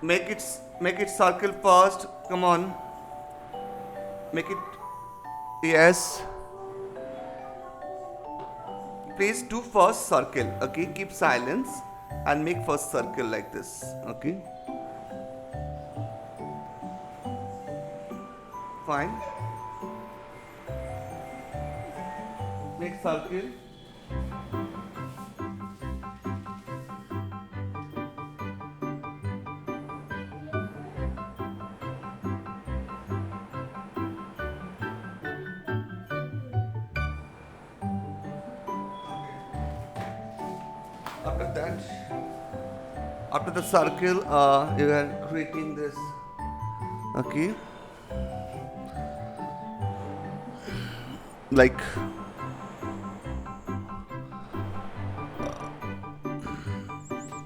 make it circle first. Come on. Make it. Yes. Please do first circle. Okay. Keep silence and make first circle like this. Okay. Fine. Make circle. After that, after the circle, you are creating this. Okay. Like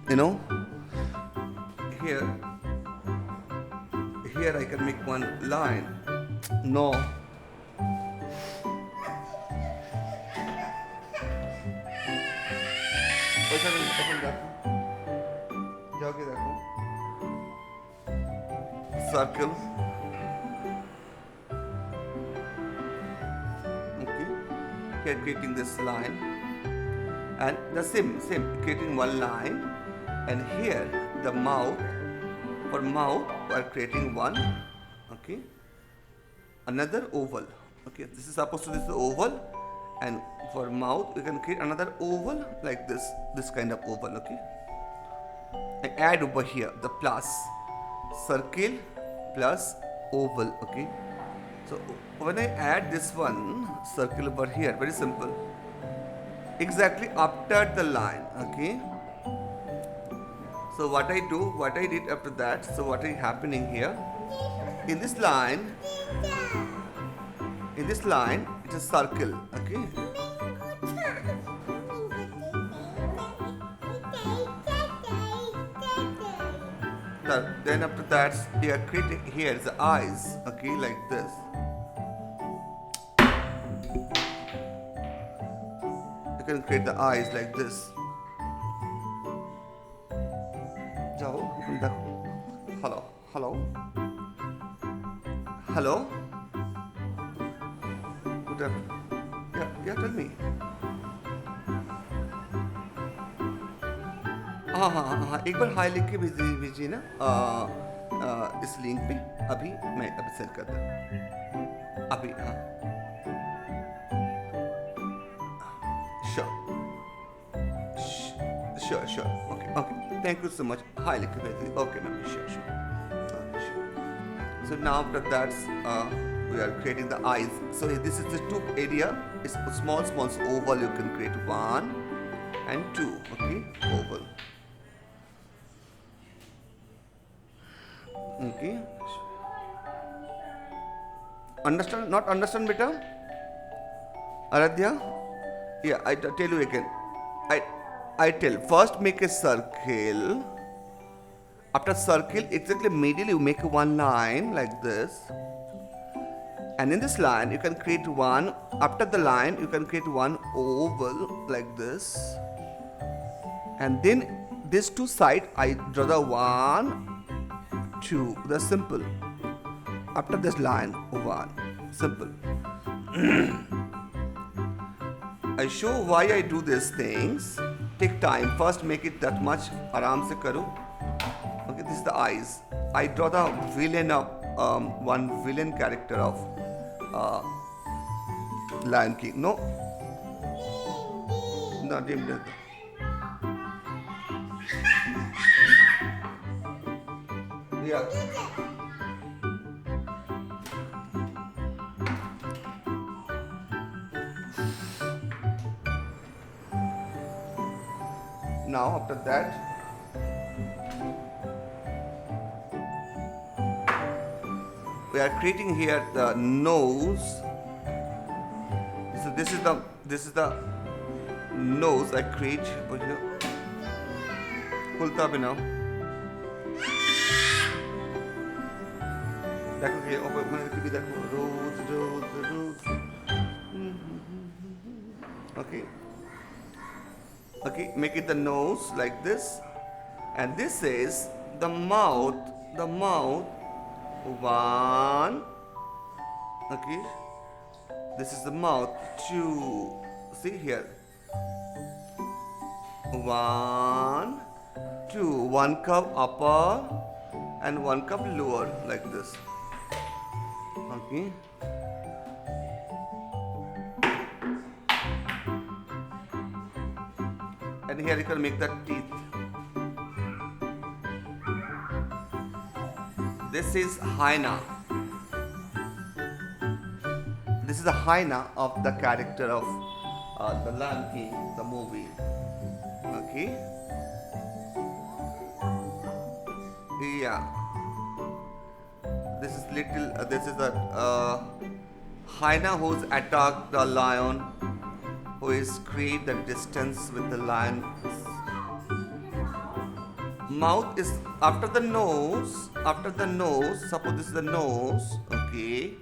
you know, here I can make one line. No. Open देखो, जाके देखो, circle, okay, here creating this line, and the same creating one line, and here the mouth, for mouth we are creating one, okay, another oval, okay, this is supposed to be the oval. And for mouth, we can create another oval like this kind of oval, okay? And add over here the plus, circle plus oval, okay? So when I add this one circle over here, very simple. Exactly after the line, okay? So what I did after that. So what is happening here? In this line, it's a circle, okay? Then after that, we are creating here the eyes, okay, like this. You can create the eyes like this. Hello. Good afternoon. Yeah, tell me. हाँ, एक बार high लिख के भेजिए ना इस link पे। मैं अभी सेंड करता हूँ अभी। हाँ, sure, okay, thank you so much. High लिख के भेजिए। Okay ma'am, sure. So now after that, we are creating the eyes. So this is the two area. It's a small oval. You can create 1 and 2. Okay, oval. Okay. Understand? Not understand, beta? Aradhya? Yeah, I tell you again. I tell. First make a circle. After circle, exactly middle, you make one line like this. And in this line, you can create one. After the line, you can create one oval like this. And then these two sides, I draw the 1, 2. That's simple. After this line, 1. Simple. I show why I do these things. Take time. First, make it that much. Aram se karo. Okay, this is the eyes. I draw the villain of one villain character of Lion King. No, Dim. Yeah. Now after that, we are creating here the nose. So this is the nose I create over here. Kulta bhi now. Rose. Okay, make it the nose like this, and this is the mouth, one, okay, this is the mouth, two, see here, one, two, one curve upper and one curve lower, like this, okay. And here you can make the teeth. This is hyena. This is the hyena of the character of the Lion King, the movie. Okay. Yeah. This is little. This is the hyena who's attacked the lion, who is create the distance with the lion. Mouth is after the nose. After the nose, suppose this is the nose. Okay.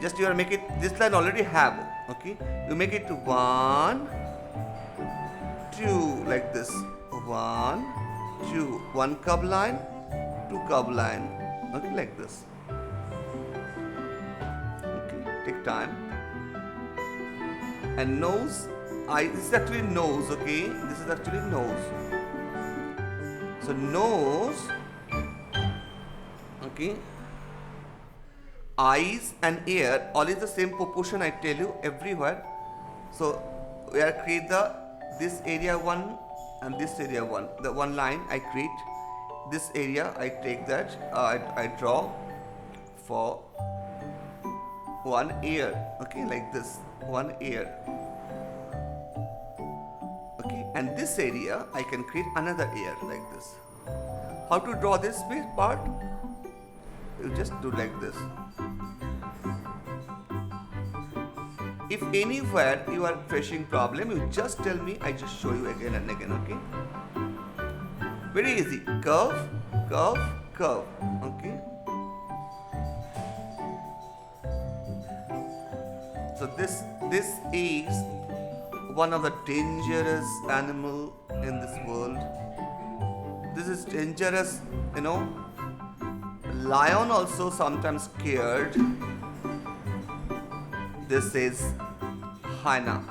Just you are make it. This line already have. Okay. You make it one, two, like this. One, two. One curve line, two curve line. Okay, like this. Okay. Take time. And nose, this is actually nose, okay? This is actually nose. So nose, okay. Eyes and ear, all is the same proportion I tell you everywhere. So we are create this area one and this area one. The one line I create, this area I take that, I draw for one ear, okay, like this. One ear, okay, and this area I can create another ear like this. How to draw this part? You just do like this. If anywhere you are facing problem, you just tell me, I just show you again and again, okay? Very easy. Curve, curve, curve, okay? So this is one of the dangerous animal in this world. This is dangerous, you know. Lion also sometimes scared. This is hyena.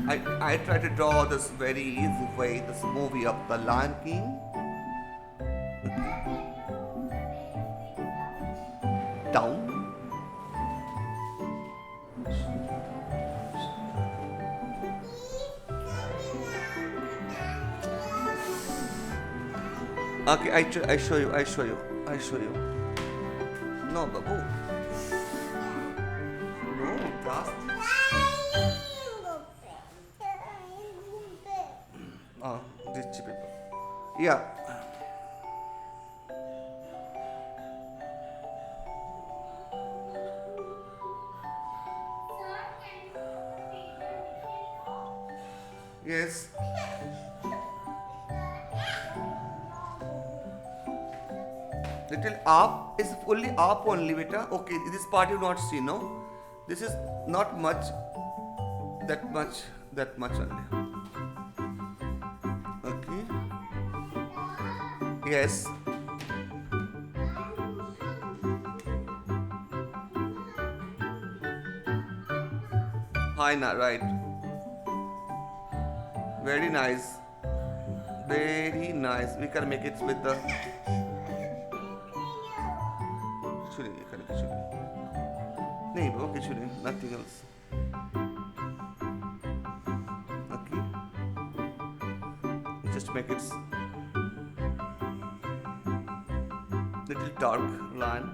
I try to draw this very easy way, this movie of the Lion King. Down. Okay, I show you. No, Babu. No, that's... Oh, this paper. Yeah. Yes. Little up is fully up only, beta. Okay, this part you not see, no? This is not much, that much only. Okay. Yes. Hyena, right? Very nice. Very nice. We can make it with the... नहीं वो कुछ नहीं, nothing else. Okay. Just make it little dark line.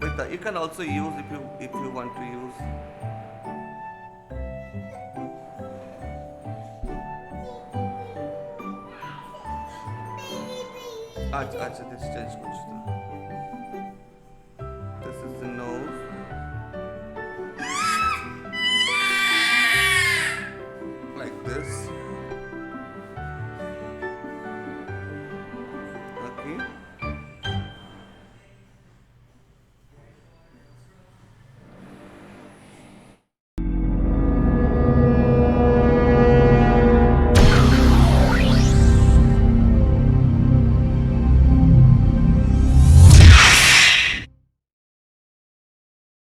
With the, you can also use if you want to use. अच्छा this change कुछ